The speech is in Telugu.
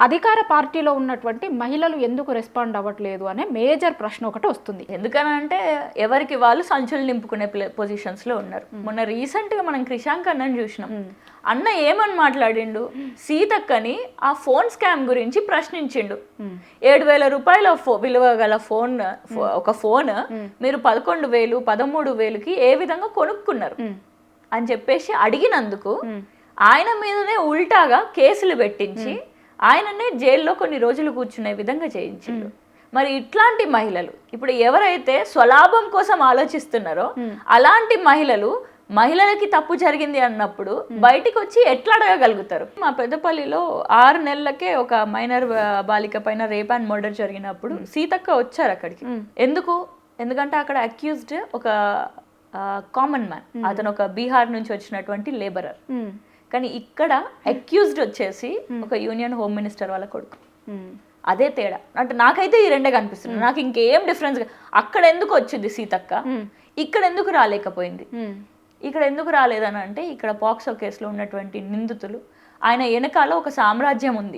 అధికార పార్టీలో ఉన్నటువంటి మహిళలు ఎందుకు రెస్పాండ్ అవ్వట్లేదు అనే మేజర్ ప్రశ్న ఒకటి వస్తుంది. ఎందుకనంటే ఎవరికి వాళ్ళు సంచులు నింపుకునే పొజిషన్స్ లో ఉన్నారు. మొన్న రీసెంట్ గా మనం క్రిషాంక్ అన్నని చూసినాం. అన్న ఏమని మాట్లాడిండు, సీతక్కని ఆ ఫోన్ స్కామ్ గురించి ప్రశ్నించిండు. 7,000 రూపాయల విలువ గల ఫోన్, ఒక ఫోన్ మీరు 11,000 13,000కి ఏ విధంగా కొనుక్కున్నారు అని చెప్పేసి అడిగినందుకు ఆయన మీదనే ఉల్టాగా కేసులు పెట్టించి ఆయననే జైల్లో కొన్ని రోజులు కూర్చునే విధంగా చేయించిండు. మరి ఇట్లాంటి మహిళలు ఇప్పుడు ఎవరైతే స్వలాభం కోసం ఆలోచిస్తున్నారో అలాంటి మహిళలకి తప్పు జరిగింది అన్నప్పుడు బయటికి వచ్చి ఎట్లా అడగగలుగుతారు? మా పెద్దపల్లిలో 6 నెలలకే ఒక మైనర్ బాలిక పైన రేప్ అండ్ మర్డర్ జరిగినప్పుడు సీతక్క వచ్చారు అక్కడికి. ఎందుకంటే అక్కడ అక్యూజ్డ్ ఒక కామన్ మ్యాన్, అతను ఒక బీహార్ నుంచి వచ్చినటువంటి లేబరర్. కానీ ఇక్కడ అక్యూజ్డ్ వచ్చేసి ఒక యూనియన్ హోమ్ మినిస్టర్ వాళ్ళ కొడుకు. అదే తేడా. అంటే నాకైతే ఈ రెండే కనిపిస్తుంది. నాకు ఇంకేం డిఫరెన్స్. అక్కడ ఎందుకు వచ్చింది సీతక్క, ఇక్కడ ఎందుకు రాలేకపోయింది? ఇక్కడ ఎందుకు రాలేదని అంటే ఇక్కడ పాక్సో కేసులో ఉన్నటువంటి నిందితులు, ఆయన వెనకాల ఒక సామ్రాజ్యం ఉంది.